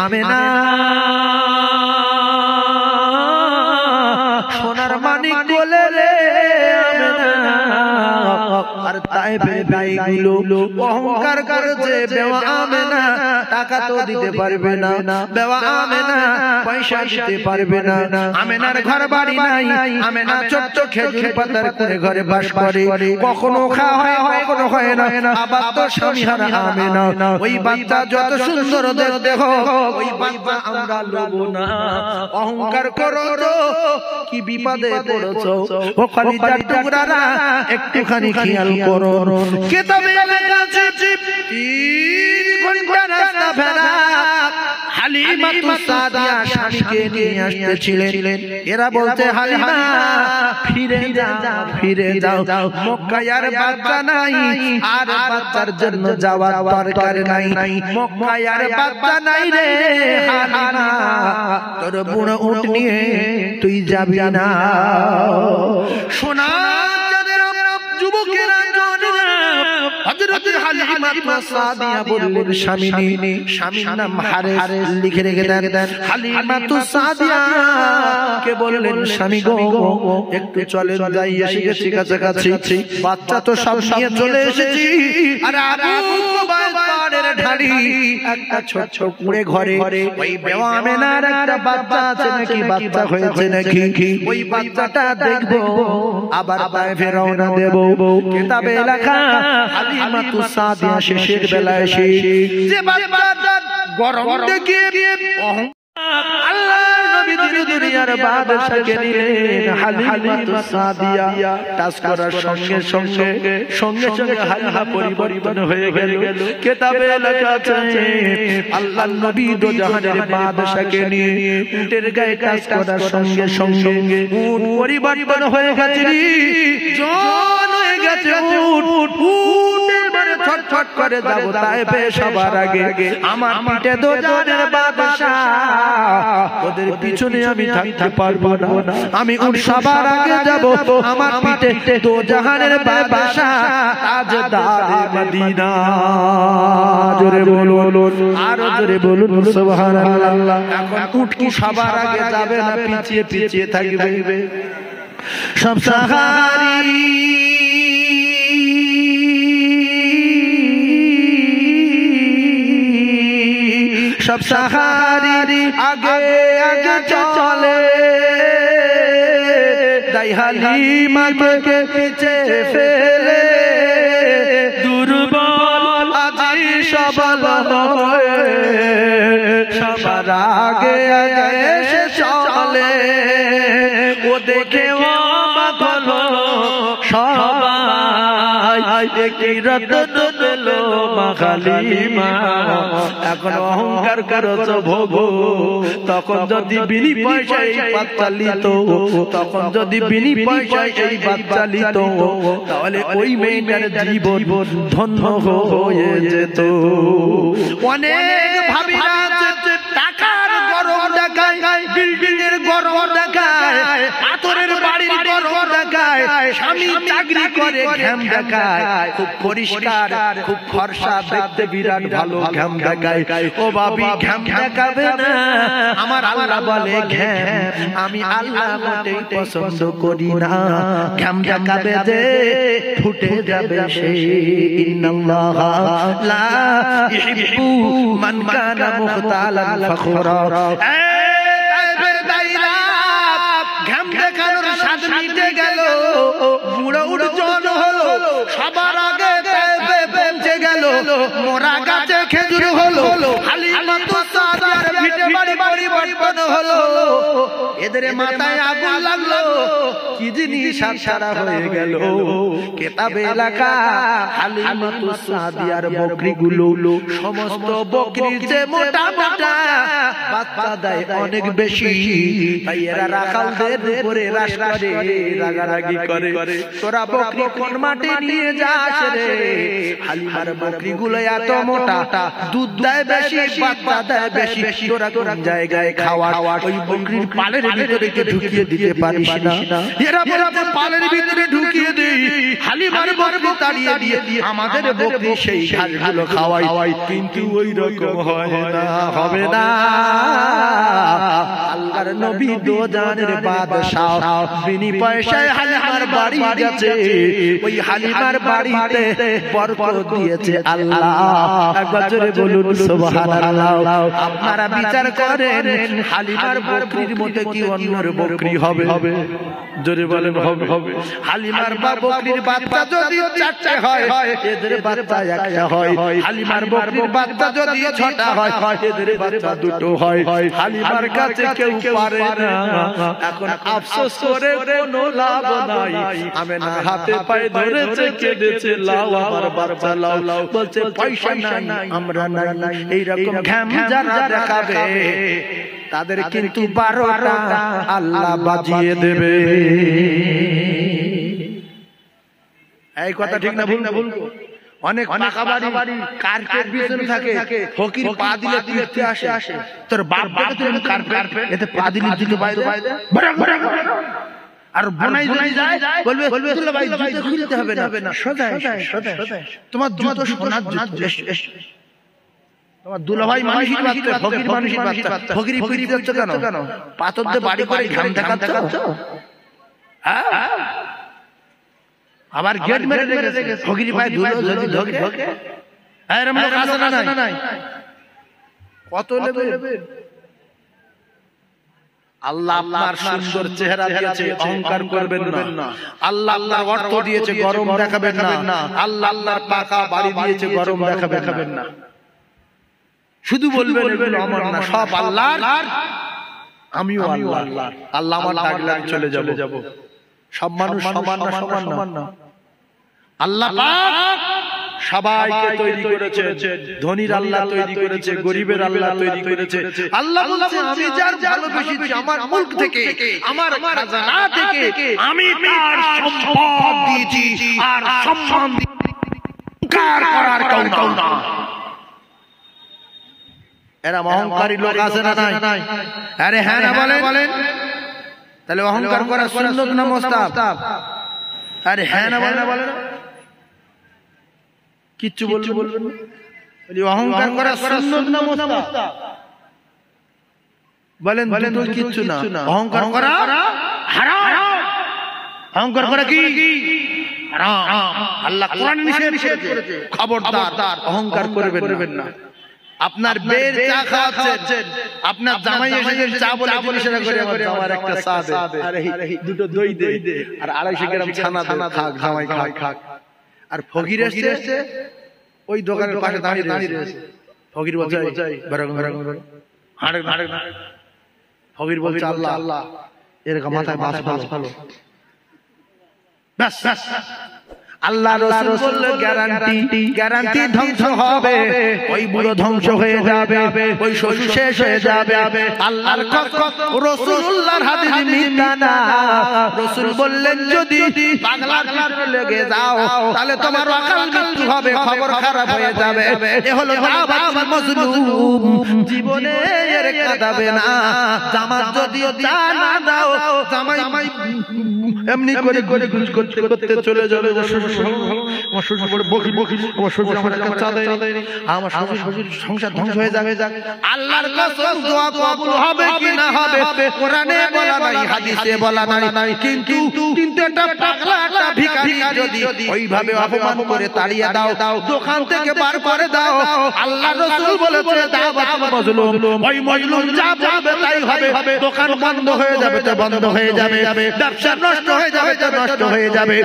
আমেনা সোনার মানিক বলে রে আমেনা আর তাইফের গাইগুলো অহংকার করেছে বেওয়া আমেনা টাকা তো দিতে পারবে না, বেওয়া আমেনা পয়সা দিতে পারবে না। আমেনার ঘর বাড়ি নাই, আমেনা ছোট্ট খেজুর পাতার কোণে ঘরে বাস করে, কখনো খাওয়া হয় কখনো হয় না। আবার তো স্বামী হারা আমেনা, ওই বাচ্চা যত সুন্দর দেখো ওই বাচ্চা আমরা লোভ না। অহংকার করো তো কি বিপদে পড়েছো ও কলিজার টুকরারা, একটুখানি খেয়াল করো। কিতাবে লেখা আছে 3 ঘন্টা রাস্তা ফেরা হালিমাতু সাদিয়া স্বামীকে নিয়ে আসতেছিলেন। এরা বলতে হালিমা ফিরে যাও ফিরে যাও, মক্কায় আর বাচ্চা নাই, আর বাচ্চার জন্য যাওয়ার দরকার নাই, মক্কায় আর বাচ্চা নাই রে হালিমা, তোর বুড়ো উট নিয়ে তুই যাবি না। শোনা যুবকেরা হযরত হালিমা সাদিয়া বললেন স্বামীর নাম হারেস, লিখে রেখে দেন। হালিমা সাদিয়া কে বললেন স্বামী গো একটু চলে যাই, এসে গেছি কাছাকাছি, বাচ্চা তো সব নিয়ে চলে এসেছি। আর আবু বাইরের ঢাড়ি একটা ছোট কুড়ে ঘরে ওই বেওয়া আমেনার একটা বাচ্চা আছে নাকি, বাচ্চা হয়েছে নাকি, ওই বাচ্চাটা দেখবো আবার তাইফে রওনা দেব। কিতাবে লেখা হালিমা সাদিয়া শেষের বেলায় এসে যে বাচ্চাটা গরম দেখে আল্লাহর নবী দুনিয়ার বাদশাকে নিলেন। হালিমা সাদিয়া টাচ করার সঙ্গে সঙ্গে হালিমা পরিবর্তন হয়ে গেল। কিতাবে লেখা আছে আল্লাহর নবী দো জাহানের বাদশাকে নিয়ে উটের গায়ে টাচ করার সঙ্গে সঙ্গে উট পরিবর্তন হয়ে গেছে, জন হয়ে গেছে উট। ছটফট করে যাব তাইফে সবার আগে, আমার পিঠে দো জাহানের বাদশা, ওদের পিছনে আমি থাকতে পারবো না, আমি উঠ সবার আগে যাব, আমার পিঠে দো জাহানের বাদশা তাজদারে মদিনা। জোরে বলুন, আরো জোরে বলুন সুবহানাল্লাহ। এখন উঠ কি সবার আগে যাবে না পিছিয়ে পিছিয়ে থাকবে? সব সাহারি সব সাহারি আগে আগে চলে, তাই হালিমাকে পিছে ফেলে দুর্বল আজি সবল হয়ে সবার আগে আগে সে চলে। ও দেখে অবাক হলো সবাই, একই রতন পেল মা হালিমা। এখন অহংকার করছো ভোগো, তখন যদি বিনি পয়সায় এই বাচ্চা লিত, তখন যদি বিনি পয়সায় এই বাচ্চা লিত, তাহলে ওই মেয়েটার জীবন ধন্য হয়ে যেত। অনেক ভাবিরা টাকার গরম দেখায়, বিল্ডিং এর গরম দেখায়, পাথরের বাড়ির গরম দেখায়, স্বামী চাকরি করে ঘ্যাম দেখায়, খুব পরিষ্কার খুব ফর্সা দেখতে বিরাট ভালো ঘ্যাম দেখায়। ও বাবি ঘ্যাম দেখাবে না, আমার আল্লাহ বলে ঘ্যাম আমি আল্লাহ মোটেই পছন্দ করি না। ঘ্যাম দেখাবে যে ফুটে যাবে সে, ইন্নাল্লাহা লা ইহিব্বু মান কানা মুখতালান ফখরা। ঘ্যাম দেখানোর স্বাদ মিটে গেল, বুড়ো উড়ো জন হলো, সবার আগে বেঁচে গেল, মোরা গাছে খেজুর হলো, হালিমা সাদিয়ার ভিটে বাড়ি পরিবর্তন হলো। এদের মাথায় আগুন লাগলো, কি জিনিস সারা হয়ে গেল। কিতাবে লেখা হালিমা সাদিয়ার বকরিগুলো সমস্ত বকরির চেয়ে মোটা মোটা, বাচ্চা দেয় অনেক বেশি, তাই এরা রাখালদের উপরে রাশ করে, রাগারাগি করে। তোরা বকরি কোন মাঠে নিয়ে যাস রে? হালিমার বকরিগুলো এত মোটা, দুধ দেয় বেশি, বাচ্চা দেয় বেশি, তোরা কোন জায়গায় খাওয়া? ওই বকরির পালের ভিতরে ঢুকিয়ে দিতে পারিস না? এরা বলছে পালের ভিতরে ঢুকিয়ে দেই, হালিমার বকরি তাড়িয়ে দিয়ে আমাদের বকরি সেই ঘাসগুলো খাওয়াই, কিন্তু ওই রকম হয় না, হবে না। আল্লাহর নবী দোজানের বাদশাহ, বিনি পয়সায় হালিমার বাড়ি গেছে, ওই হালিমার বাড়িতে বরকত দিয়েছে আল্লাহ। একবার জোরে বলুন সুবহানাল্লাহ। আপনারা বিচার করেন হালিমার বকরির মতো কি অন্যর বকরি হবে? জোরে বলেন হবে? হালিমার বকরির বাচ্চা যদি 4টে হয়, এদের বাচ্চা 1টা হয়। হালিমার বকরির বাচ্চা যদি 6টা হয়, এদের বাচ্চা 2টো হয়। হালিমার কাছে কেউ পারে না। এখন আফসোস করে কোনো লাভ নাই। আমেনা হাতে পায়ে ধরেছে, কেঁদেছে, লাও আমার বাচ্চা লাও। বলছে পয়সা নাই, আমরা নাই। এইরকম ঘাম যারা দেখাবে তাদের কিন্তু 12টা আল্লাহ বাজিয়ে দেবে। এই কথা ঠিক না ভুল? অনেক পাকা বাড়ি কার্পেট বিছানো থাকে, ফকির পা দিলে তীর্থে আসে। তোর বাপ বাড়ি তুমি কার্পেট এতে পা দিলে জুতো বাইরে আর বনাই যায়, বলবে দুলা ভাই জুতো খুলতে হবে না, সোজা তোমার জুতো সোনার জুতো। তোমার দুলা ভাই মানুষের বাচ্চা, ফকির মানুষের বাচ্চা, ফকিরি ফকিরি করছো কেন? পাথর দিয়ে বাড়ি করে ঘাম দেখাচ্ছ? হ্যাঁ, আবার গেট মেরে রেখেছে, ফকিরি পায়ে ধুলো যদি ঢোকে। এরকম লোক আছে না নাই? কত নেবে? আল্লাহ আপনার সুন্দর চেহারা দিয়েছে, অহংকার করবেন না। আল্লাহ আল্লাহর অর্থ দিয়েছে, গরম দেখাবেন না। আল্লাহ আল্লাহর পাকা বাড়ি দিয়েছে, গরম দেখাবেন না। শুধু বলবেন এগুলো আমার না, সব আল্লাহর, আমিও আল্লাহর। আল্লাহ আমার ডাকলে চলে যাব। সব মানুষ সমান না। আল্লাহ পাক সবাইকে তৈরি করেছে, ধনীর আল্লাহ তৈরি করেছে, গরিবের আল্লাহ তৈরি করেছে। আল্লাহ বলছে আমি যার ভালোবেসেছি আমার মুলক থেকে, আমার খাজানা থেকে আমি তার সম্পদ দিয়েছি, আর সম্মান করার কেউ না। এরা অহংকারী লোক আছে না নাই? আরে হ্যাঁ না বলেন। তাহলে অহংকার করা সুন্নাত না মুস্তাহাব? আরে হ্যাঁ না বলেন। কিচ্ছু বলবেন না। অহংকার করা সুন্নাত না মুস্তাহাব? বলেন তো কিচ্ছু না। অহংকার করা হারাম। অহংকার করা কি হারাম? আল্লাহ কোরআনে নিষেধ করেছে, খবরদার অহংকার করবেন না। আপনার বের চা খাওয়াচ্ছেন, আপনার জামাই এসে চা বলে সেটা করে আমার একটা চা দে, আরে 2টো দই দে, আর 250 গ্রাম ছানা দে, খাক জামাই খাক। আর ফকির এসে ওই দোকানের পাশে দাঁড়িয়ে রয়েছে। ফকির বলছে হাড়ে ফকির বলছে আল্লাহ এরকম মাথায় বাস ভালো। ব্যাস আল্লাহ রাসূল বলল গ্যারান্টি ধ্বংস হবে, ওই বুড়ো ধ্বংস হয়ে যাবে, ওই শ্বশুর শেষ হয়ে যাবে। আল্লাহর রাসূলুল্লাহর হাদিস মিথ্যা না। রাসূল বললেন যদি পাগলার ভিতরে লেগে যাও তাহলে তোমার অকাল মৃত্যু হবে, খবর খারাপ হয়ে যাবে। এ হলো দাওয়াত মাজলুম, জীবনে এর কাঁদাবে না। জামাত যদিও চা না দাও, জামাই এমনি করে গুজ করতে চলে যাবে। আমার শ্বশুর বড় বকি, আমার শ্বশুর আমার একটা চা দেয়নি, আমার শ্বশুর সংসার ধ্বংস হয়ে যাবে। আল্লাহর কসম দোয়া কবুল হবে কি না হবে কোরআনে বলা নাই, হাদিসে বলা নাই। কিন্তু একটা পাগলা একটা ভিখারি যদি ওইভাবে অপমান করে তাড়িয়ে দাও, দোকান থেকে বার করে দাও, আল্লাহর রাসূল বলেছে দাওয়াত মাজলুম, ওই মাজলুম যা বলবে তাই হবে। দোকান বন্ধ হয়ে যাবে তো বন্ধ হয়ে যাবে, ব্যবসা নষ্ট হয়ে যাবে তো নষ্ট হয়ে যাবে।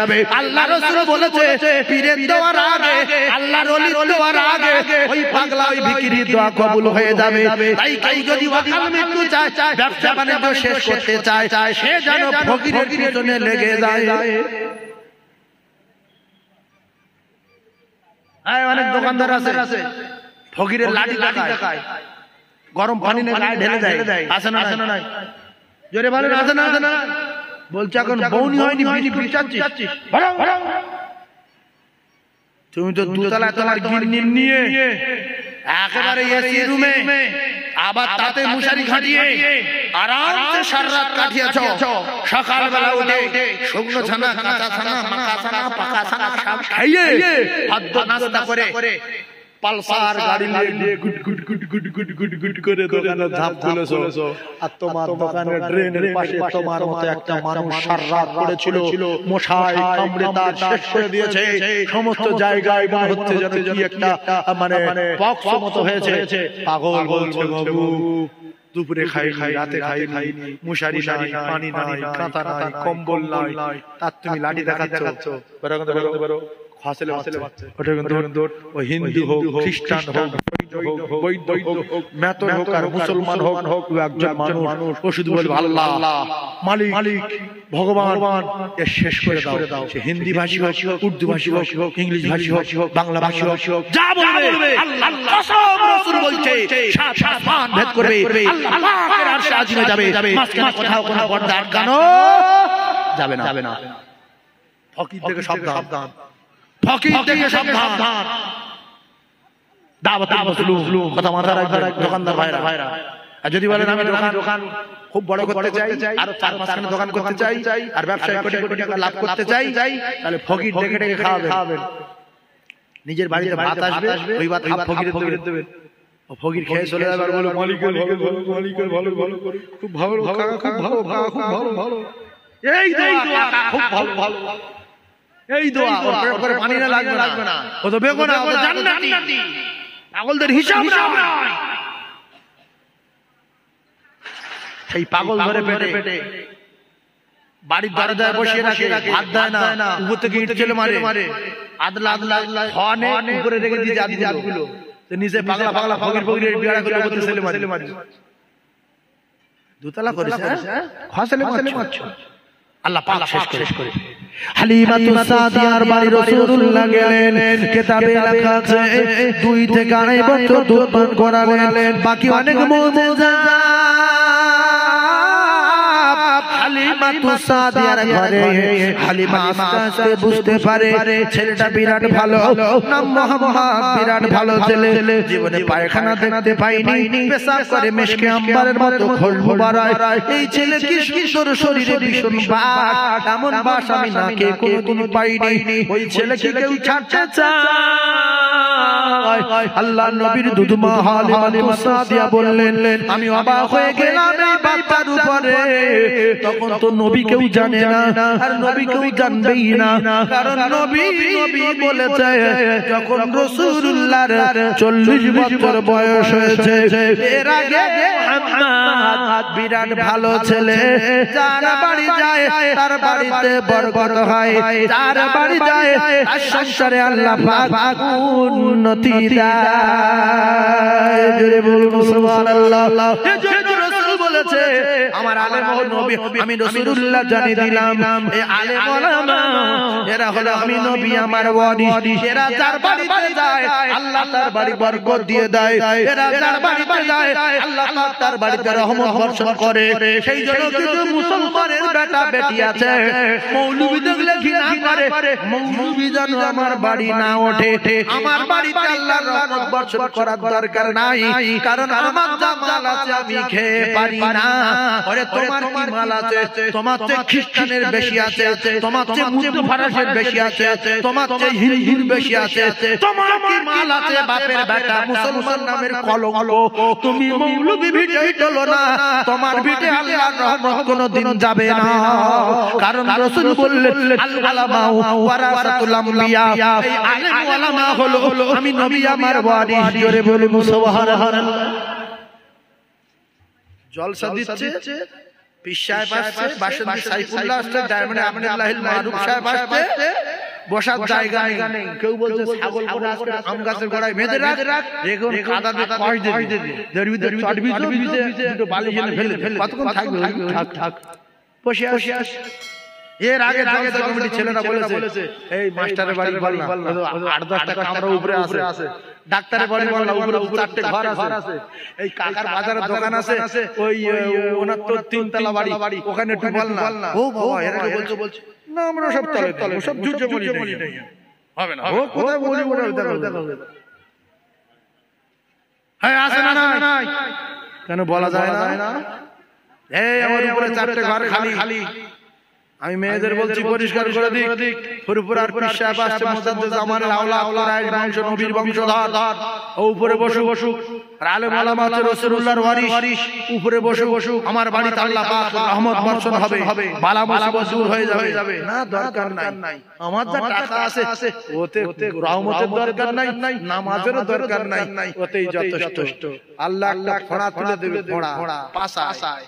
আল্লাহর রাসূল বলেছে পীরের দোয়ার আগে, আল্লাহর ওলির দোয়ার আগে ওই পাগলা ওই ভিখারির দোয়া কবুল হয়ে যাবে। তাই কেউ যদি অকাল মৃত্যু চায়, ব্যবসা বাণিজ্য শেষ করতে চায়, সে যেন ফকিরের পিছনে লেগে যায়। অনেক দোকানদার আছে ফকিরের লাঠি দেখায়, গরম পানি না গায়ে ঢেলে দেয়, আছে না নাই? জোরে বলেন আছে না? বলছে এখন বউনি হয়নি বিড়ি চাচ্ছিস? তুমি তো দুতলা তোমার গিন্নি নিয়ে একেবারে এসি রুমে আবার তাতে মশারি খাটিয়ে আরামসে সারা রাত কাটিয়েছো। সকালবেলা উঠে শুকনো ছানা, কাঁচা ছানা, মাখা ছানা, পাকা ছানা সব খাইয়ে খাদ্য নাস্তা করে পালসার গাড়ি নিয়ে গুট গুট গুট গুট গুট গুট গুট করে দোকানে ঝাঁপ দিলেছো। আর তোমার দোকানের ড্রেনের পাশে তোমার মতো একটা মানুষ সারা রাত পড়েছিল, মশায় কামড়ে তার শেষ করে দিয়েছে। সমস্ত জায়গায় মনে হচ্ছে যেন কি একটা মানে পক্স মতো হয়েছে। পাগল বলছে বাবু দুপুরে খাই রাতে খাই, মশারি নাই, পানি নাই, কাঁথা নাই, কম্বল নাই, তার তুমি লাঠি দেখাচ্ছ। হিন্দু হোক, খ্রিস্টান হোক, বৌদ্ধ হোক, মেথর হোক আর মুসলমান হোক, একজন মানুষ ও শুধু বলবে আল্লাহ মালিক ভগবান এর শেষ করে দাও। সে হিন্দি ভাষী হোক, উর্দু ভাষী হোক, ইংলিশ ভাষী হোক, বাংলা ভাষী হোক, যা বলবে আল্লাহ কসম রাসূল বলছে সাত আসমান ভেদ করবে, আল্লাহ পাকের আরশে আজিমে যাবে, মাঝখানে কোথাও কোনো পর্দা আটকানো যাবে না। ফকির থেকে সাবধান, ফকির থেকে সাবধান। দাওয়াত মাসলুম কথা মাথায় রাখবেন দোকানদার ভাইরা। আর যদি বলেন আমি দোকান খুব বড় করতে চাই, আর 4-5খানা দোকান করতে চাই, আর ব্যবসায় কোটি কোটি টাকা লাভ করতে চাই, তাহলে ফকির ডেকে খাওয়াবেন। নিজের বাড়িতে ভাত আসবে, ওই ভাত ফকিরের দেবেন। ও ফকির খেয়ে চলে যাবে আর বলে মালিকের ভালো খুব ভালো কাকা, খুব ভালো এই দোয়া খুব ভালো এই দোয়া ওর পানি না লাগবে না, ও তো বেগুনা, ও তো জান্নাতি। পাগলদের হিসাব নাই। সেই পাগল ধরে পেটে বাড়ির দরজায় বসিয়ে রাখে, হাত দেয় না, উপর থেকে ইট চলে মারে, আদলা খানে উপরে রেখে দিয়ে আদগুলো নিচে পাগলা ফকির বিড়া করে উপরে ছেলে মারে। দুতলা করেছে, খসলে মারছো। আল্লাহ পাক শেষ করে হালিমাতুস সাদিয়ার বাড়ি রাসূলুল্লাহ গেলেন। কিতাবে লেখা আছে 2 থেকে 2.5 বছর দুধ পান করালেন। বাকি অনেক মুজিজা হালিমাতুস সাদিয়ার ঘরে। হালিমা আস্তে আস্তে বুঝতে পারে ছেলেটা বিরাট ভালো, নাম মোহাম্মদ, বিরাট ভালো ছেলে। জীবনে পায়খানা দেখতে পাইনি, পেশাব করে মেশকে আম্বারের মতো খুশবু বাড়ায়। এই ছেলে কি সুন্দর শরীরে ভীষণ বাস, এমন বাস আমি নাকে কোনোদিন পাইনি। ওই ছেলে কি কেউ ছাড়তে চায়? আল্লাহ নবীর দুধমা হালিমাতুস সাদিয়া বললেন আমি অবাক হয়ে গেলাম এই বাচ্চার উপরে। তখন তো নবী কেউ জানে না, আর নবী কেউ জানবেই না, কারণ নবী বলেছে যখন রাসূলুল্লাহর 40 বছর বয়স হয়েছে, এর আগে মুহাম্মদ বিরাট ভালো ছেলে, যার বাড়ি যায় তার বাড়িতে বরকত হয়, যার বাড়ি যায় তার সংসারে আল্লাহ পাক উন্নতি দেয়। জোরে বলুন সুবহানাল্লাহ। বলেছে আমার আলেম নবী, আমি রাসূলুল্লাহ জানিয়ে দিলাম এই আলেম ওলামা এরা হলো আমি নবী আমার ওয়ারিস। এরা যার বাড়িতে যায় আল্লাহ তার বাড়ি বরকত দিয়ে দেয়, এরা যার বাড়িতে যায় আল্লাহ পাক তার বাড়িতে রহমত বর্ষণ করে। সেই জন্য কিছু মুসলমানের বেটা বেটি আছে মৌলবি দেখলে ঘৃণা করে, মৌলবি যেন আমার বাড়ি না ওঠে, আমার বাড়িতে আল্লাহর রহমত বর্ষণ করার দরকার নাই, কারণ আমার যা মাল আছে আমি খেয়ে পারি না। ওরে তোমার কি মাল আছে? তোমার চেয়ে খ্রিস্টানের বেশি আছে, তোমার চেয়ে মুসলিম ফারাসের বেশি আছে, তোমার চেয়ে হিন্দুর বেশি আছে, তোমার কি মাল আছে? বাপের বেটা মুসলমান নামের কলঙ্ক, তুমি মৌলবি ভিটেই চলো না, তোমার ভিটে আল্লাহর রহমত কোনদিন যাবে না। কারণ রাসূল বললেন আল উলামা ওয়ারাসাতুল আমবিয়া, এই আলেম ওলামা হলো আমি নবী আমার ওয়ারিস। জোরে বলুন সুবহানাল্লাহ। জলসা দিচ্ছে, পীর সাহেব আসছে, বাসন্তী সাইফুল্লাহ আসছে, ডায়মন্ড আব্দুল্লাহিল মারুফ সাহেব আসছে, বসার জায়গা নেই। কেউ বলছে ছাগল গোড়া আজকে আম গাছের গোড়ায় বেঁধে রাখ, দেখুন কাদা দিয়ে কষ দিয়ে দেরি চটবি দুটো বালি জেলে ফেলে কতক্ষণ থাকবে? থাক বসে আস। এর আগে জলসা কমিটি ছেলেরা বলেছে এই মাস্টারের বাড়ি বললাম 8-10টা কামরা উপরে আছে, ডাক্তারের বাড়ি বললাম উপরে 4টে ঘর আছে, এই কাকার বাজারের দোকান আছে, ওই ওনার তো 3তলা বাড়ি, ওখানে একটু বললাম। ও বাবা এরা কি বলছে না আমরা সব তলে সব জুজে বলি নাই হবে না। ও কোথায় বলি বলে দেখো হ্যাঁ আছে না নাই কেন বলা যায় না? এই আমার উপরে 4টে ঘর খালি, আমি মেয়েদের বলছি পরিষ্কার করে দিক। পুরোপুর আর পিসাব আসছে মুজাদ্দিদ জামানের আওলাদ কোরআন বংশ নবীর বংশধর, ও উপরে বসু আর আলেম ওলামা আছে রাসূলুল্লাহর ওয়ারিস, উপরে বসু আমার বাড়িতে আল্লাহ পাক রহমত বর্ষণ হবে, বালা মুসিবত দূর হয়ে যাবে। না দরকার নাই, আমার যা টাকা আছে ওতে রহমতের দরকার নাই, নামাজেরও দরকার নাই, ওতেই যথেষ্ট। আল্লাহ একটা ফোঁড়া তুলে দেবে, ফোঁড়া পাশায়।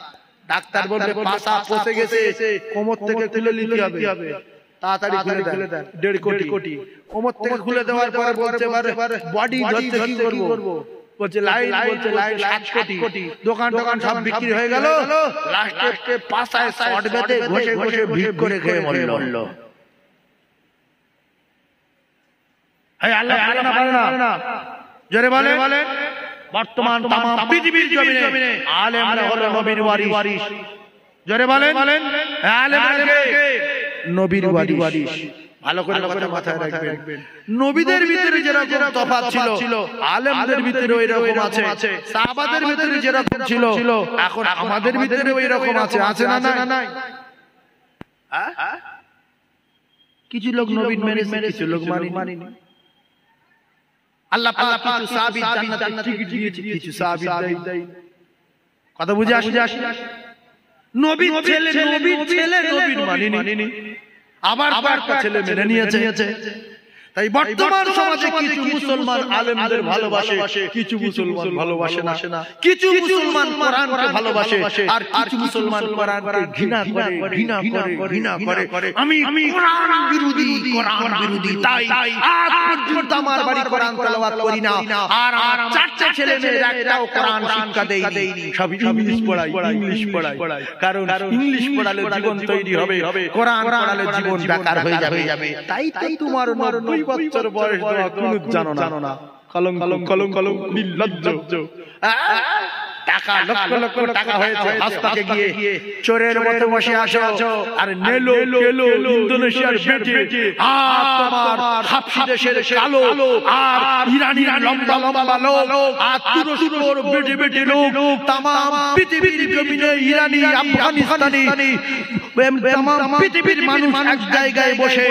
ডাক্তার বলবে পাশা পচে গেছে, কোমর থেকে তুলে নিতে হবে, তাড়াতাড়ি খুলে দেন 1.5 কোটি। কোমর থেকে খুলে দেওয়ার পরে বলতে পারে বডি ধরতে কি করব, বলছে লাইন 7 কোটি। দোকান সব বিক্রি হয়ে গেল, লাস্টে পাশায় শর্ট বেঁধে ঘষে ভিড় করে খেয়ে মরল। এই আল্লাহ পারে না জোরে বলে। বর্তমান তাম পৃথিবীর জমিনে আলেমরা হলো নবীর ওয়ারিস। জোরে বলেন আলেমরা কে? নবীর ওয়ারিস। ভালো করে মাথায় রাখবেন। নবীদের ভিতরে যেরকম তফাৎ ছিল, আলেমদের ভিতরে ওই রকম আছে। সাহাবাদের ভিতরে যেরকম ছিল, এখন আমাদের ভিতরে ওই রকম আছে না নাই? হ্যাঁ কিছু লোক নবীর মেনেছে, কিছু লোক মানেনি। আল্লাহ পাক কিছু সাহাবী জান্নাতের টিকিট দিয়েছে, কিছু সাহাবী দেয়। কথা বুঝে আসে? নবীর ছেলে নবীর মানেনি, আবার কয়েকটা ছেলে মেনে নিয়েছে। তাই বর্তমান সমাজে কিছু মুসলমান আলেমদের ভালোবাসে, কিছু মুসলমান ভালোবাসে না। কিছু মুসলমান কোরআনকে ভালোবাসে আর কিছু মুসলমান কোরআনকে ঘৃণা করে। আমি কোরআন বিরোধী, তাই আজ পর্যন্ত আমার বাড়ি কোরআন তেলাওয়াত করি না, আর আমার 4টে ছেলে মেয়েরা একটাও কোরআন শিক্ষা দেয়নি, সব ইংলিশ পড়াই। কারণ ইংলিশ পড়ালে জীবন তৈরি হবে, কোরআন পড়ালে জীবন বেকার হয়ে যাবে। তাই তোমার 90 বছর বয়স দোয়া কুনুত জানো না, কলম নির্লজ্জ। টাকা লক্ষ টাকা হয়েছে, হাসপাতালে গিয়ে চোরের মতো বসে আসো, আর নেলো ইন্দোনেশিয়ার বেটে, আর তোমার হাবশি দেশের কালো, আর ইরানির লম্বা লোক, আর তুরস্কর বেটে লোক, তামাম পৃথিবীর জমিনে ইরানি, আফগানিস্তানি, তামাম পৃথিবীর মানুষ এক জায়গায় বসে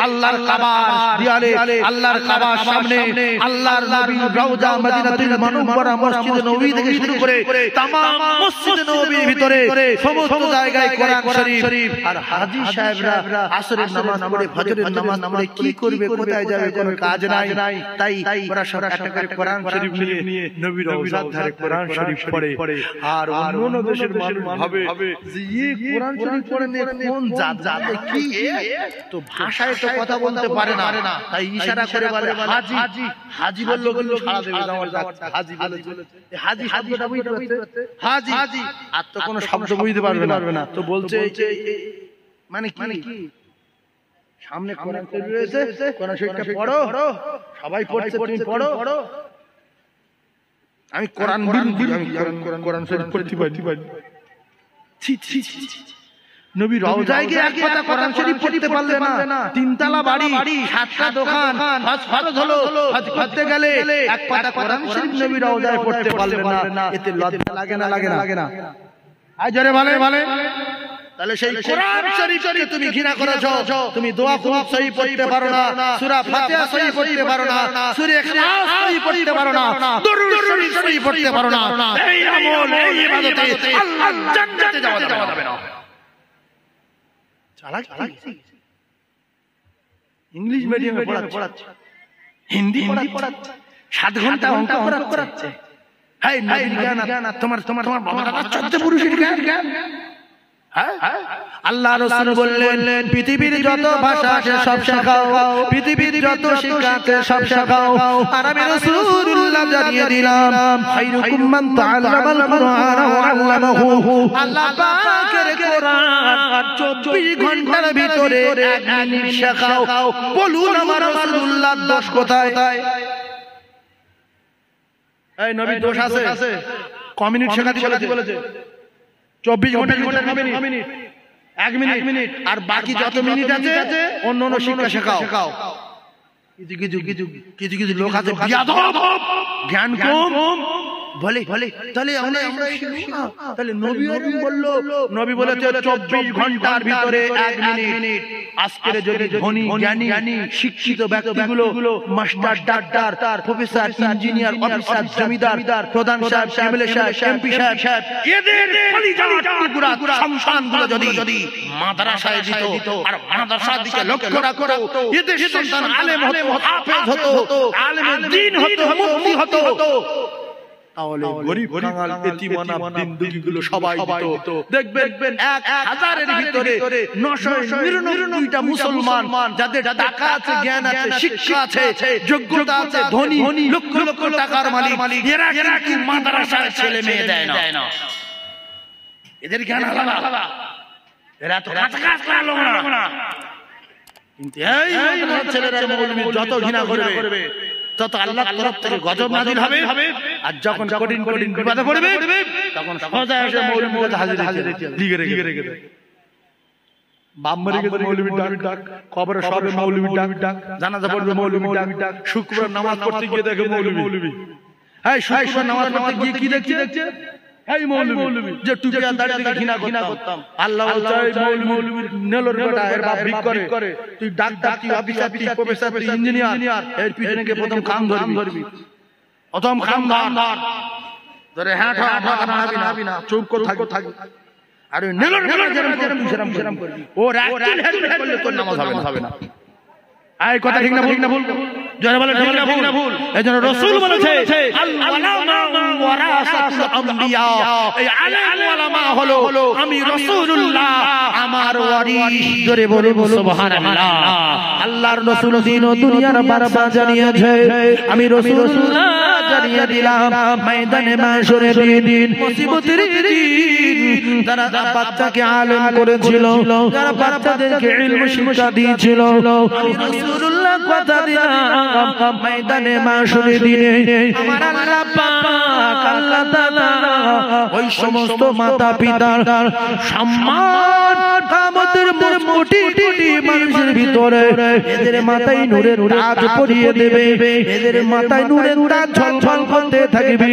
আল্লাহর কাবার দেয়ালে, আল্লাহর কাবার সামনে, আল্লাহর নবী রওজা মদিনাতুল মুনাওয়ারা মসজিদে নববী থেকে শুরু করে তামাম মসজিদে নববীর ভিতরে সমস্ত জায়গায় কোরআন শরীফ। আর হাজী সাহেবরা আসরের নামাজ পড়ে, ফজরের নামাজ পড়ে কি করবে, কোথায় যাবে, কোনো কাজ নাই। তাই ওরা সব একটা করে কোরআন শরীফ নিয়ে নবীর রওজার ধারে কোরআন শরীফ পড়ে। আর অন্য দেশের মানুষ ভাবে যে এই কোরআন শরীফ পড়ে নিয়ে কোন জাত কি, তো ভাষায় তো কথা বলতে পারে না, তাই ইশারা করে বলে হাজী বললো সারা দেবে, আমার হাজী বলেছে, হাজী শব্দটা বুঝতে পারছে, হাজী আর তো কোনো শব্দ বুঝতে পারবে না। তো বলছে মানে কি সামনে কোরআন শরীফ রয়েছে, কোরআন শরীফটা পড়ো, সবাই পড়ছে, তুমি পড়ো। আমি কোরআন বিরোধী, আমি কোরআন শরীফ পড়তে পারি। নবী রওজায় গিয়ে এক কথা কোরআন শরীফ পড়তে পারলে না, 3তলা বাড়ি, 7টা দোকান, হজ ফরজ হলো, হজ করতে গেলে এক কথা কোরআন শরীফ নবী রওজায় পড়তে পারলে না, এতে লজ্জা লাগে না? আয় জোরে বলে। তাহলে সেই কোরআন শরীফকে তুমি ঘৃণা করেছো, তুমি দোয়া কুনুত সহি পড়তে পারো না, সূরা ফাতিহা সহি পড়তে পারো না, সূরা ইখলাস সহি পড়তে পারো না, দরুদ শরীফ সহি পড়তে পারো না। এই আমল, এই ইবাদতে আল্লাহ জান্নাতে যাওয়া যাবে না। ইংলিশ মিডিয়ামে পড়াচ্ছে, হিন্দি পড়াচ্ছে, 7 ঘন্টা অঙ্ক করাচ্ছে। তোমার বাবা 14 পুরুষের জ্ঞান, আল্লাহ রাসূল বললেন পৃথিবীর যত ভাষা আছে সব শেখাও, পৃথিবীর যত শিক্ষা আছে সব শেখাও। আর আমি রাসূলুল্লাহ জানিয়ে দিলাম খায়রুকুম মান তাআল্লামাল কুরআন ওয়া আল্লামাহু। আল্লাহ পাকের কোরআন 24 ঘন্টার ভিতরে 1 মিনিট শেখাও। বলুন আমার রাসূলুল্লাহ দোষ কোথায়? এই নবী দোষ আছে? কমিউনিট শেখাতে বলেছে 24 ঘন্টা 1 মিনিট, আর বাকি যত মিনিট আছে অন্য অন্য শিক্ষা শেখাও। কিছু লোক আছে বিয়াদব, জ্ঞান কম বলে, তাহলে আমরা তাহলে নবী বলেছে 24 ঘন্টার ভিতরে 1 মিনিট। আজকের যদি ধনী জ্ঞানী শিক্ষিত ব্যক্তিগুলো master, doctor, professor, engineer, officer, জমিদার, প্রধান সাহেব, এমএলএ সাহেব, এমপি সাহেব, এদের কলিজার সন্তানগুলো যদি মাদ্রাসায় দিত আর মাদ্রাসার দিকে লক্ষ্য রাখতো, এদের সন্তান আলেম হতো, হাফেজ হতো, আলেমের দ্বীন হতো, মুফতি হতো, তাহলে গরিব কাঙাল এতিমানা বিন্দুগুলো সবাই দিত। দেখবেন 1000-এর ভিতরে 999টা মুসলমান যাদের টাকা আছে, জ্ঞান আছে, শিক্ষা আছে, যোগ্যতা আছে, ধনী, লক্ষ লক্ষ টাকার মালিক, এরা কিন্তু মাদ্রাসার ছেলে মেয়ে দেয় না। এদের জ্ঞান আলাদা, এরা তো কাজ করা লোক না। কিন্তু এই ছেলেরা মৌলবি যত ঘৃণা করবে তত আল্লাহর তরফ থেকে গজব নাযিল হবে। আর যখন কঠিন বিপদে পড়বে তখন সোজা এসে মৌলবীর কাছে হাজির লিখে রেখে দেয়। বাপ মরে গেছে মৌলবীর ডাক, কবরে সবে মৌলবীর ডাক, জানাজা পড়বে মৌলবীর ডাক, শুক্রবার নামাজ পড়তে গিয়ে দেখে মৌলবী। এই শুক্রবার নামাজ পড়তে গিয়ে কি দেখছে? এই মৌলবী যে টুপি আর দাড়ি দেখে ঘৃণা করতাম। আল্লাহ বলছে এই মৌলবীর নেলোর বেটা, এর বাপ ভিক করে, তুই ডাক্তার, তুই অফিসার, তুই প্রফেসর, তুই ইঞ্জিনিয়ার, এর পিছনে গিয়ে প্রথম খাম ধরবি, প্রথম খাম ধরে হ্যাঁ নাবি না, চুপ করে থাকবি। আর ওই নেলোর বেটা যেরকম করবি, ওর একদিন করলে তোর নামাজ হবে না। এই কথা ঠিক না ভুল? যারা বলে ঠিক না ভুল, এজন্য রাসূল বলেছে আল উলামা ওয়ারাসাতুল আমবিয়া। এই আলেম ওলামা হলো আমি রাসূলুল্লাহ, আমার ওয়ারিস। জোরে বলুন সুবহানাল্লাহ। আল্লাহর রাসূল দিন ও দুনিয়ার বারবার জানিয়েছে, আমি রাসূলুল্লাহ জানিয়ে দিলাম ময়দানে মাশরের দিন, মুসিবতের দিন, যারা বাচ্চাকে আলেম করেছিল, যারা বাচ্চাদেরকে ইলম শিক্ষা দিয়েছিল, আমি রাসূলুল্লাহ কথা দিলাম ময়দানে মাশরের দিনে আমার আল্লাহ পাক আল্লাহ তাআলা ওই সমস্ত মাতা পিতার সম্মান কিয়ামতের কোটি মানুষের ভিতরে এদের মাথায় নূরের তাজ পরিয়ে দেবে, এদের মাথায় নূরের তাজ ঝলঝল করতে থাকবে।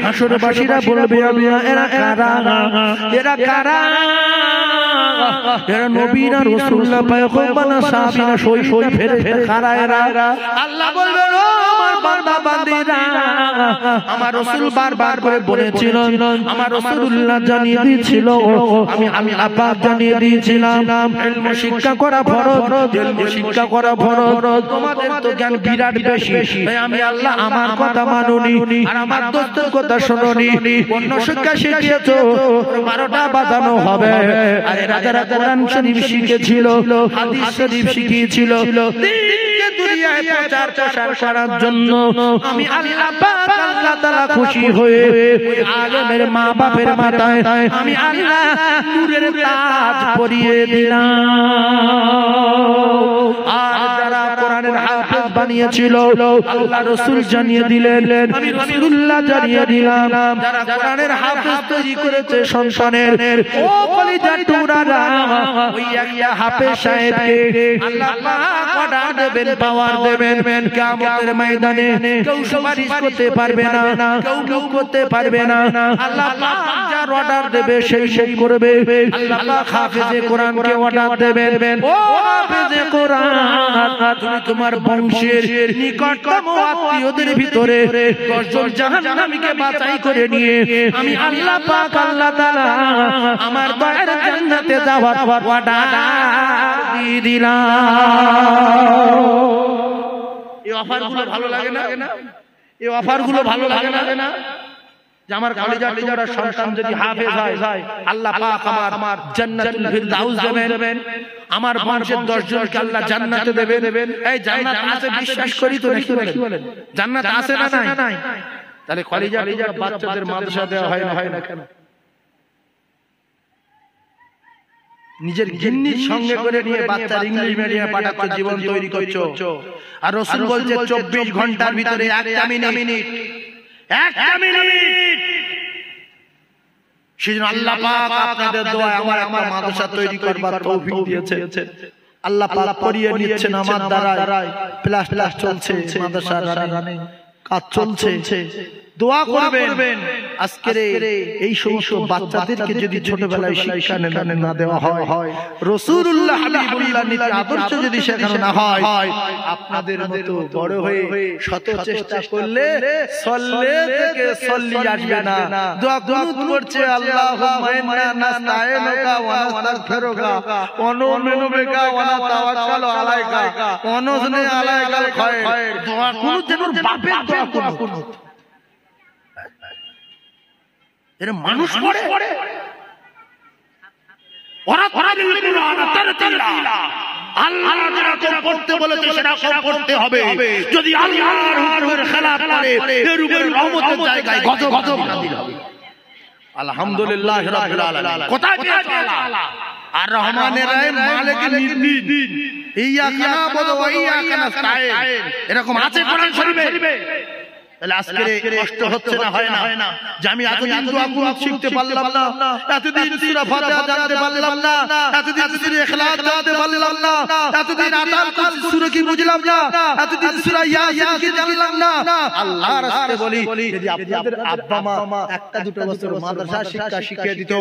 হাসরবাসীরা বলবে আল্লাহ এরা কারা? এরা নবীরা, রাসূলুল্লাহ, পয়গম্বর, সাহাবীরা, সই ফেরে কারা এরা? আল্লাহ বলবেন ও আমার বান্দা বান্দীরা, আমার রাসূল বারবার করে বলেছিল, আমার রাসূলুল্লাহ জানিয়ে দিয়েছিল, আমি আপাক জানিয়ে দিয়েছিলাম ইলম শিক্ষা করা ফরজ, ইলম শিক্ষা করা ফরজ। তোমাদের তো জ্ঞান বিরাট বেশি, তাই আমি আল্লাহ আমার কথা মানুনি আর আমার দোস্তের কথা শুনুনি। অন্য শিক্ষা শিখিয়েছো 12টা বাজানো হবে, আর এরা যারা কোরআন শরীফ শিখেছিল, হাদিস শরীফ শিখিয়েছিল, দিনকে দুনিয়ায় প্রচার করার জন্য আমি আল্লাহ পাক আল্লাহ তাআলা খুশি হয়ে ওই আলেমের মা বাপের মাথায় আমি আল্লাহ নূরের তাজ পরিয়ে দিলাম। আর যারা কোরআনের হাফেজ বানিয়েছিল, আল্লাহ রাসূল জানিয়ে দিলেন, আমি রাসূলুল্লাহ জানিয়ে দিলাম, যারা কোরআনের হাফেজ তৈরি করেছে সন্তানের, ও কলিজার টুকরারা, ওই একটা হাফেজ সাহেবকে আল্লাহ পাক অর্ডার দেবেন, পাওয়ার দেবেন, কিয়ামতের ময়দানে কেউ সুপারিশ করতে পারবে না, কেউ করতে পারবে না। আল্লাহ পাক যার অর্ডার দেবে সেই করবে। আল্লাহ পাক হাফেজে কোরআনকে অর্ডার দেবেন, ও হাফেজে কোরআন, তুমি তোমার বংশের নিকটতম আত্মীয়দের ভিতরে 10 জন জাহান্নামীকে বাছাই করে নিয়ে আমি আল্লাহ পাক আল্লাহ তাআলা আমার দয়ার জান্নাতে যাওয়ার অর্ডার দিয়ে দিলাম। এই অফারগুলো ভালো লাগে না? এই অফারগুলো ভালো লাগে না? যে আমার কলিজার টুকরা সন্তান যদি হাফেজ হয় আল্লাহ পাক আমার জান্নাতুল ফিরদাউস দেবেন, আমার বংশের 10 জনকে আল্লাহ জান্নাতে দেবেন। এই জান্নাত আছে বিশ্বাস করি তো নাকি বলেন? জান্নাত আছে না নাই? তাহলে কলিজার টুকরা বাচ্চাদের মাদ্রাসা দেওয়া হয় না কেন? নিজের গিন্নির সঙ্গে করে নিয়ে বাচ্চা ইংলিশ মিডিয়ামে পাঠাচ্ছ, জীবন তৈরি করছো। আর রাসূল বলছে 24 ঘন্টার ভিতরে একটা মিনিট সেজন্য আল্লাহ পাক আপনাদের দোয়ায় আমার একটা মাদ্রাসা তৈরি করবার তৌফিক দিয়েছেন। আল্লাহ পাক করিয়ে নিচ্ছেন আমার দ্বারাই। প্লাস চলছে, মাদ্রাসা রানিং কাজ চলছে। দোয়া করবেন আজকের এই সমস্ত বাচ্চাদেরকে যদি ছোটবেলায় শিক্ষা না দেওয়া হয়, রাসূলুল্লাহ হাবিবুল্লাহ নীতি আদর্শ যদি শেখানো না হয়, আপনাদের মতো বড় হয়ে শত চেষ্টা করলে সল্লে থেকে সল্লি আসবে না। দোয়া কুনুত করছে আল্লাহুম্মা ইন্না নাস্তাইনুকা ওয়া নাস্তাগফিরুকা ওয়া নু'মিনু বিকা ওয়া নাতাওয়াক্কালু আলাইকা ওয়া নুসনি আলাইকাল খায়র। দোয়া কুনুত যেন বাপের দোয়া কুনুত এর মানুষ পড়ে ওরা কুরআন তারতিলা। আল্লাহ যেরকম পড়তে বলেছে সেরকম পড়তে হবে। যদি আল্লাহর হুকুমের খেলাফ করে এর উপর রহমতের জায়গায় গজব নাযিল হবে। আলহামদুলিল্লাহ রাব্বিল আলামিন। কোথায় পেয়েছে আল্লাহ? আর রহমানের রহিম মালিকুল মুদ্দিন, ইয়াকা নাবুদু ওয়া ইয়াকা নাস্তাইন, এরকম আছে কোরআন শরীফে। তাহলে আজকে কষ্ট হচ্ছে না, হয় না যে আমি এতদিন দোয়া কুনুত শিখতে পারলাম না, এতদিন সূরা ফাতিহা জানতে পারলাম না, এতদিন সূরা ইখলাস জানতে পারলাম না, এতদিন আয়াতুল কুরসি সূরা কি বুঝলাম না, এতদিন সূরা ইয়াসিন কি জানলাম না। আল্লাহর রাস্তে বলি যদি আপনাদের আব্বা মা একটা দুটো বছর মাদ্রাসা শিক্ষা শিখিয়ে দিত,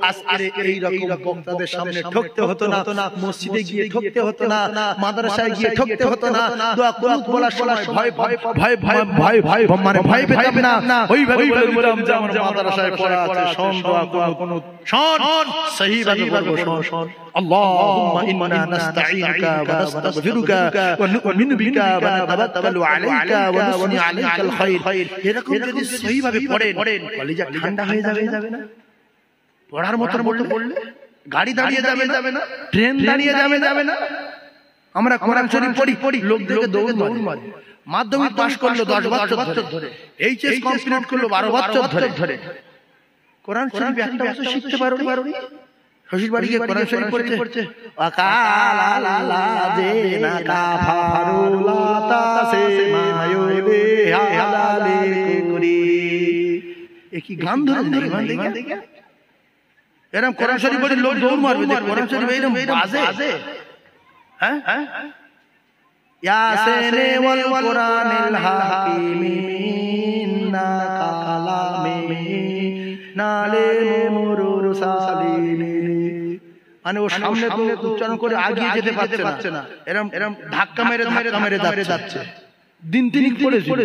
আজকে এই রকম বক্তাদের সামনে ঠকতে হতো না, মসজিদে গিয়ে ঠকতে হতো না, মাদ্রাসায় গিয়ে ঠকতে হতো না। দোয়া কুনুত বলার সময় ভয় মানে ভয় পেতাম না, ওইভাবে বলতাম যে আমার মাদ্রাসায় পড়া আছে। শোন দোয়া কুনুত শোন, সহিভাবে বলবো শোন। আল্লাহুম্মা ইন্না নাস্তাঈনুকা ওয়া নাস্তাগফিরুকা ওয়া নু'মিনু বিকা ওয়া নাতাওয়াক্কালু আলাইকা ওয়া নুসনি আলাইকাল খায়র। এরকম যদি সহিভাবে পড়েন কলিজা ঠান্ডা হয়ে যাবে না? পড়ার মতো পড়লে গাড়ি দাঁড়িয়ে যাবে না, ট্রেন দাঁড়িয়ে যাবে না। আমরা কোরআন শরীফ পড়ি, লোকদেরকে দৌড় মারি। মাধ্যমিক পাশ করলো 10 বছর ধরে, এইচএস কমপ্লিট করলো 12 বছর ধরে। কোরআন শরীফ একটা বছর শিখতে পারোনি। শ্বশুর বাড়ি গিয়ে কোরআন শরীফ পড়ছে। ওয়াকালা লা জিনা কাফারুলা তাসিমা মায়ুলি হালালি কুরি। একই গান ধরে দেখে এরকম কোরআন শরীফ পড়ে লোক দৌড় মারবে। কোরআন শরীফ এরকম বাজে। হ্যাঁ ইয়াসিন ওয়াল কুরআনিল হাকিম ইন্না কালামি নালে মুরসালিন। মানে ও সামনে তো উচ্চারণ করে আগিয়ে যেতে পারছে না, এরকম ধাক্কা মেরে যাচ্ছে। দিন তিনিক পড়েছিল,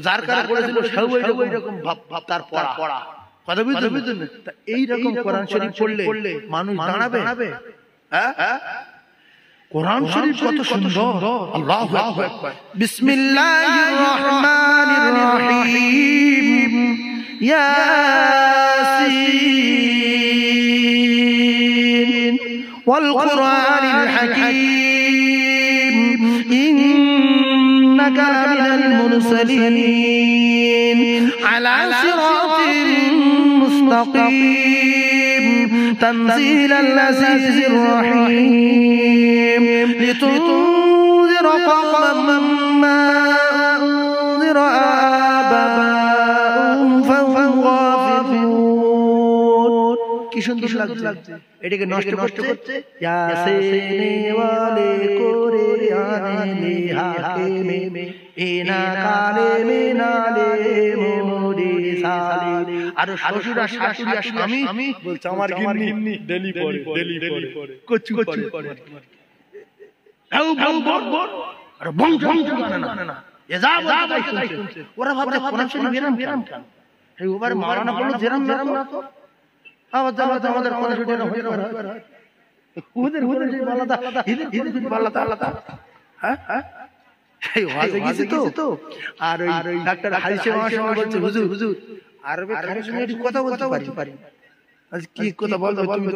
যার কারণে পড়েছিল সব ওইরকম ভাব তার পড়া। কথা বুঝছেন? এই রকম কোরআন শরীফ পড়লে মানুষ দাঁড়াবে। হ্যাঁ কোরআন শরীফ কত সুন্দর। আল্লাহু আকবার। বিসমিল্লাহির রহমানির রহিম। ইয়াসিন ওয়াল কুরআনিল হাকীম ইন্নাকা লামিনাল মুরসালিন আলা সিরাতিন মুস্তাকিম তানজিলাল আজিজির রহিম লিতুনযির কওমান মা উনযির আবাউহুম ফাহুম গাফিলুন। কি সুন্দর লাগছে। এটাকে নষ্ট করছে। ইয়াসিন ওয়ালি কুরআনিল হাকিম ইন্নাকা লামিনাল মুরসালিন। আর শ্বশুর আর শাশুড়ি আর স্বামী বলছে আমার গিন্নি ডেলি পড়ে কচু পড়ে। আও বল আর বং না এজাব শুনছে। ওরা ভাবছে কোরআন শরীফ বেরাম কেন? এই ওবার মাওলানা বলল জেরাম না তো আওয়াজ আমাদের কোরআন শরীফ না হয়। ওদের যে আলাদা এদের আলাদা। হ্যাঁ এই ওয়াজে গেছে তো। আর ওই ডাক্তার হারিসে আমার সঙ্গে বলছে হুজুর আরবে কথা বলতে পারি। আজ কি কথা বলবে তুমি?